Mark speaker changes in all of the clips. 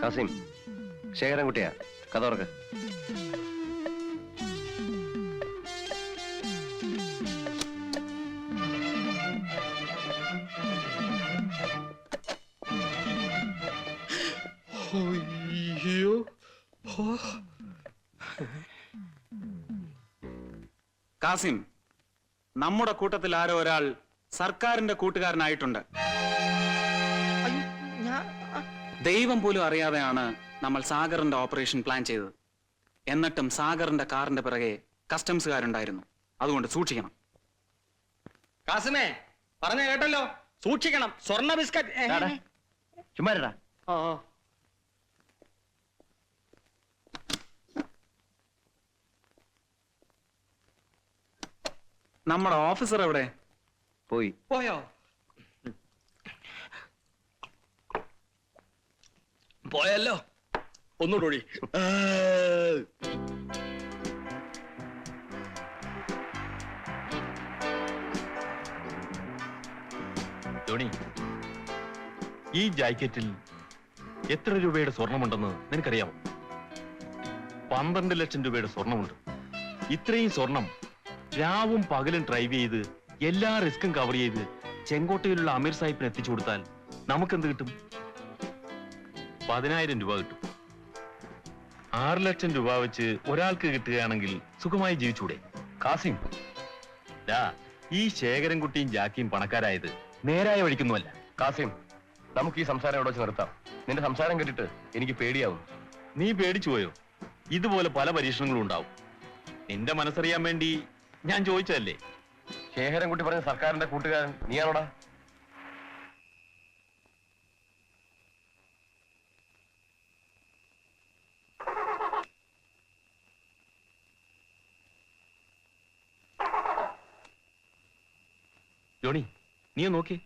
Speaker 1: കാസിം, ശേഖരൻകുട്ടിയാ, കഥ തുറക്ക്.
Speaker 2: കാസിം, നമ്മുടെ കൂട്ടത്തിൽ ആരോ ഒരാൾ സർക്കാരിന്റെ കൂട്ടുകാരനായിട്ടുണ്ട്. ദൈവം പോലും അറിയാതെയാണ് നമ്മൾ സാഗറിന്റെ ഓപ്പറേഷൻ പ്ലാൻ ചെയ്തത്. എന്നിട്ടും സാഗറിന്റെ കാറിന്റെ പിറകെ കസ്റ്റംസുകാരുണ്ടായിരുന്നു. അതുകൊണ്ട് സൂക്ഷിക്കണം.
Speaker 3: കാസിമേ, പറഞ്ഞ കേട്ടല്ലോ, സൂക്ഷിക്കണം. സ്വർണ്ണ ബിസ്ക്കറ്റ്
Speaker 1: ചുമ്മാരടാ.
Speaker 2: നമ്മുടെ ഓഫീസർ എവിടെ?
Speaker 3: പോയോ? പോയല്ലോ. ഒന്നുകൂടി.
Speaker 4: ധോണി, ഈ ജാക്കറ്റിൽ എത്ര രൂപയുടെ സ്വർണമുണ്ടെന്ന് നിനക്കറിയാമോ? 12 ലക്ഷം രൂപയുടെ സ്വർണമുണ്ട്. ഇത്രയും സ്വർണം രാവും പകലും ഡ്രൈവ് ചെയ്ത് എല്ലാ റിസ്കും കവർ ചെയ്ത് ചെങ്കോട്ടയിലുള്ള അമീർ സാഹിബിന് എത്തിച്ചു കൊടുത്താൽ നമുക്കെന്ത് കിട്ടും? 10,000 രൂപ കിട്ടും. 6 ലക്ഷം രൂപ വെച്ച് ഒരാൾക്ക് കിട്ടുകയാണെങ്കിൽ സുഖമായി ജീവിച്ചൂടെ? കാസിം, ഈ ശേഖരൻകുട്ടിയും ജാക്കിയും പണക്കാരായത് നേരായ വഴിക്കൊന്നുമല്ല.
Speaker 1: കാസിം, നമുക്ക് ഈ സംസാരം എവിടെ വെച്ച് നിർത്താം. നിന്റെ സംസാരം കേട്ടിട്ട് എനിക്ക് പേടിയാവും.
Speaker 4: നീ പേടിച്ചു പോയോ? ഇതുപോലെ പല പരീക്ഷണങ്ങളും ഉണ്ടാവും. നിന്റെ മനസ്സറിയാൻ വേണ്ടി ഞാൻ ചോദിച്ചതല്ലേ.
Speaker 1: ശേഖരൻകുട്ടി പറഞ്ഞ സർക്കാരിന്റെ കൂട്ടുകാരൻ നീയാണോടാ?
Speaker 4: ജോണി, നീ നോക്കി.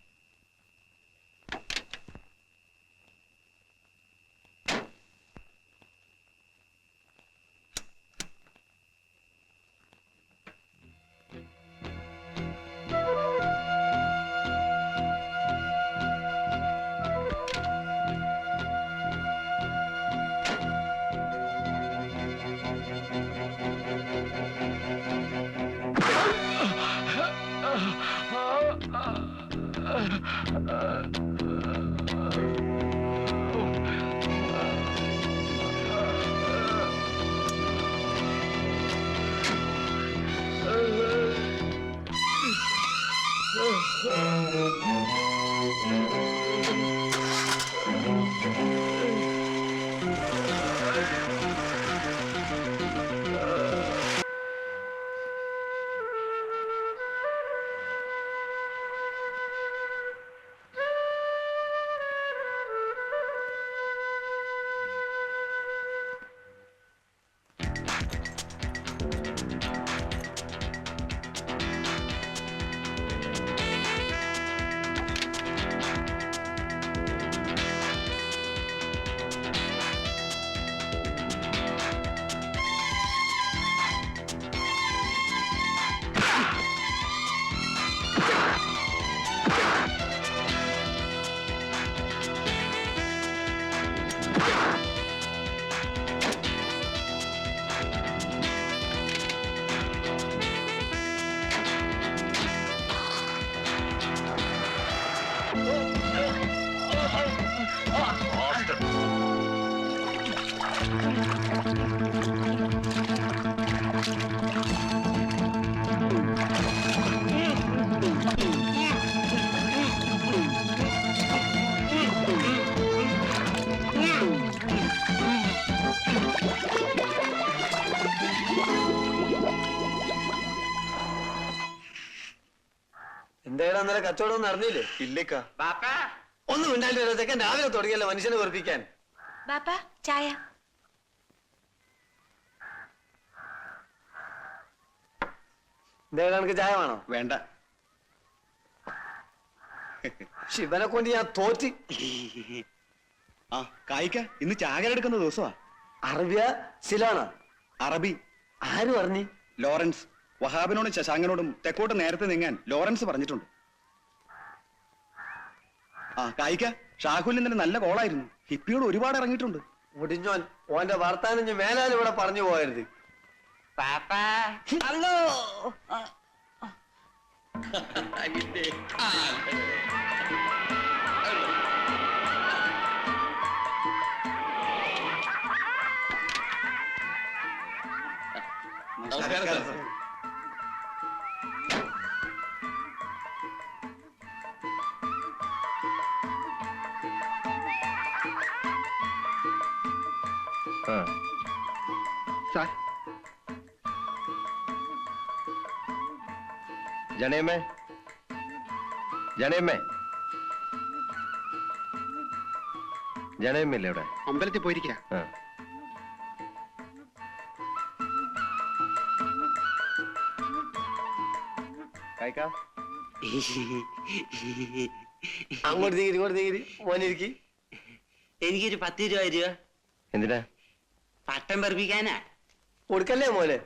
Speaker 3: എന്തായാലും അന്നേരം കച്ചവടം ഒന്നും അറിഞ്ഞില്ലേ?
Speaker 5: ഇല്ലേക്കാ.
Speaker 3: ഒന്നും ഉണ്ടായിട്ടൊക്കെ രാവിലെ തുടങ്ങിയല്ലോ മനുഷ്യനെ വെറുപ്പിക്കാൻ.
Speaker 6: ചായ.
Speaker 3: എന്തായാലും എനിക്ക് ചായ വേണോ?
Speaker 5: വേണ്ട.
Speaker 3: ശിവനെ കൊണ്ട് ഞാൻ തോറ്റി.
Speaker 5: ആ കായിക്ക, ഇന്ന് ചാകരെടുക്കുന്ന ദിവസമാ.
Speaker 3: അറബിയ സിലാണോ?
Speaker 5: അറബി.
Speaker 3: ആര് പറഞ്ഞു?
Speaker 5: ലോറൻസ്. വഹാബിനോടും ശശാങ്കനോടും തെക്കോട്ട് നേരത്തെ നീങ്ങാൻ ലോറൻസ് പറഞ്ഞിട്ടുണ്ട്. ആ കായിക്ക, ഷാഹുൽ ഇന്നലെ നല്ല കോളായിരുന്നു. ഹിപ്പിയോട് ഒരുപാട് ഇറങ്ങിയിട്ടുണ്ട്.
Speaker 3: മുടിഞ്ഞോൻ ഓന്റെ വർത്താനം ഞാൻ മേലാൽ ഇവിടെ പറഞ്ഞു പോയരുത്. ഹലോ
Speaker 4: നമസ്കാരം സാർ.
Speaker 1: ആ
Speaker 5: സാർ
Speaker 1: ജനയമ്മേ, ജനയമ്മേ, ജനയമ്മല്ലേ ഇവിടെ?
Speaker 5: അമ്പലത്തിൽ പോയിരിക്കുക.
Speaker 1: ആ കായ്ക്കാ
Speaker 3: അങ്ങോട്ട് നീങ്ങി ഇങ്ങോട്ട് നീങ്ങി മോനിരിക്കി.
Speaker 7: എനിക്കൊരു 10 രൂപ തരുക.
Speaker 1: എന്തിനാ?
Speaker 7: പട്ടം പറപ്പിക്കാനാ.
Speaker 3: കൊടുക്കല്ലേ മോനെ,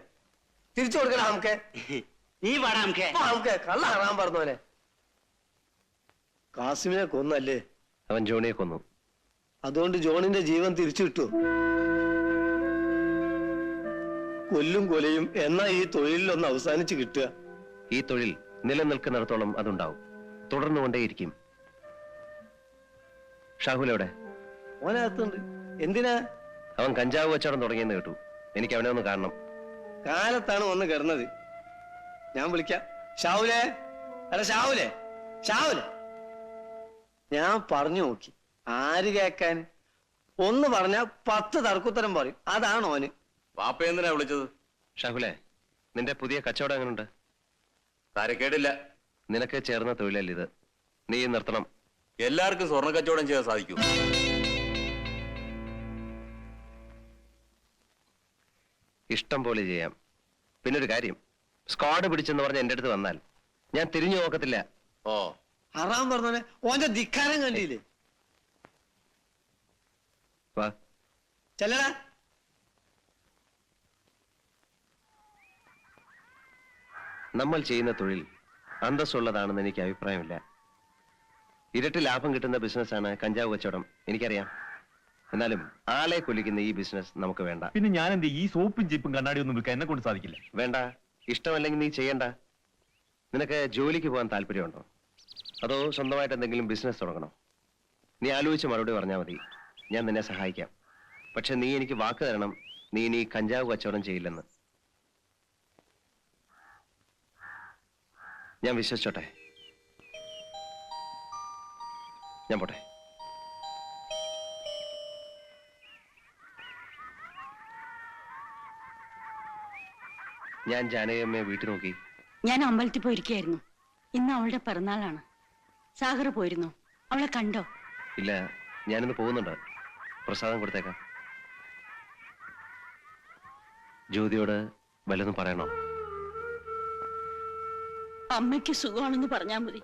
Speaker 3: തിരിച്ചു കൊടുക്കണ നമുക്ക്.
Speaker 7: നീ പാടാ നമുക്ക്.
Speaker 3: നമുക്ക് കള്ള കാണാൻ പറഞ്ഞോനെ. കാസിമിനെ കൊന്നല്ലേ,
Speaker 1: അവൻ ജോണിയെ കൊന്നു.
Speaker 3: അതുകൊണ്ട് ജോണിന്റെ ജീവൻ തിരിച്ചു കിട്ടും. കൊല്ലും കൊലയും എന്നാ ഈ തൊഴിലിലൊന്ന് അവസാനിച്ച് കിട്ടുക.
Speaker 1: ഈ തൊഴിൽ നിലനിൽക്കുന്നിടത്തോളം അതുണ്ടാവും, തുടർന്നുകൊണ്ടേയിരിക്കും. ഷാഹുൽ എവിടെ?
Speaker 3: മോനകത്തുണ്ട്. എന്തിനാ?
Speaker 1: അവൻ കഞ്ചാവ് കച്ചവടം തുടങ്ങിയെന്ന് കേട്ടു. എനിക്ക് അവനെ ഒന്ന് കാണണം.
Speaker 3: കാലത്താണ് വന്ന് കിടന്നത്. ഞാൻ വിളിക്കാം. ഷാവുലേ, അല്ല ഷാവുലേ, ഷാവുലേ. ഞാൻ പറഞ്ഞു നോക്കി, ആര് കേക്കാൻ? ഒന്ന് പറഞ്ഞ 10 തർക്കുത്തരം പറയും. അതാണ് ഓന്.
Speaker 4: വാപ്പ എന്തിനാ വിളിച്ചത്?
Speaker 1: ഷാഹുലെ, നിന്റെ പുതിയ കച്ചവടം എങ്ങനെയുണ്ട്?
Speaker 4: തരക്കേടില്ല.
Speaker 1: നിനക്ക് ചേർന്ന തൊഴിലല്ല ഇത്, നീ നിർത്തണം.
Speaker 4: എല്ലാവർക്കും സ്വർണ്ണ കച്ചവടം ചെയ്യാൻ സാധിക്കും.
Speaker 1: ഇഷ്ടം പോലെ ചെയ്യാം. പിന്നൊരു കാര്യം, സ്ക്വാഡ് പിടിച്ചെന്ന് പറഞ്ഞ് എന്റെ അടുത്ത് വന്നാൽ ഞാൻ തിരിഞ്ഞു നോക്കത്തില്ല.
Speaker 4: ഓ,
Speaker 3: അറാൻ പറഞ്ഞോനെ, ഓന്റെ ധിക്കാരം കണ്ടില്ലേ?
Speaker 1: വാ.
Speaker 3: ചെല്ലടാ.
Speaker 1: നമ്മൾ ചെയ്യുന്ന തൊഴിൽ അന്തസ്സുള്ളതാണെന്ന് എനിക്ക് അഭിപ്രായമില്ല. ഇരട്ടി ലാഭം കിട്ടുന്ന ബിസിനസ്സാണ് കഞ്ചാവ് കച്ചവടം, എനിക്കറിയാം. എന്നാലും ആളെ കൊല്ലിക്കുന്ന ഈ ബിസിനസ് നമുക്ക് വേണ്ട.
Speaker 4: പിന്നെ ഞാൻ എന്ത് ഈ സോപ്പും ചീപ്പും കണ്ണാടി ഒന്നും വിൽക്കാൻ എന്നെ കൊണ്ട് സാധിക്കില്ല.
Speaker 1: വേണ്ട, ഇഷ്ടമല്ലെങ്കിൽ നീ ചെയ്യണ്ട. നിനക്ക് ജോലിക്ക് പോകാൻ താല്പര്യമുണ്ടോ, അതോ സ്വന്തമായിട്ട് എന്തെങ്കിലും ബിസിനസ് തുടങ്ങണോ? നീ ആലോചിച്ച് മറുപടി പറഞ്ഞാൽ മതി, ഞാൻ നിന്നെ സഹായിക്കാം. പക്ഷെ നീ എനിക്ക് വാക്ക് തരണം, നീ ഇനി കഞ്ചാവ് കച്ചവടം ചെയ്യില്ലെന്ന്. ഞാൻ വിശ്വസിച്ചോട്ടെ? ഞാൻ പോട്ടെ. ഞാൻ ജാനകിയമ്മയെ വീട്ടിൽ നോക്കി.
Speaker 6: ഞാൻ അമ്പലത്തിൽ പോയിരിക്കായിരുന്നു. ഇന്ന് അവളുടെ പിറന്നാളാണ്. സാഗർ പോയിരുന്നു, അവളെ കണ്ടോ?
Speaker 1: ഇല്ല, ഞാനിന്ന് പോകുന്നുണ്ട്. പ്രസാദം കൊടുത്തേക്കാം. ജ്യോതിയോട് വല്ലതും പറയണോ?
Speaker 6: അമ്മയ്ക്ക് സുഖമാണെന്ന് പറഞ്ഞാൽ മതി.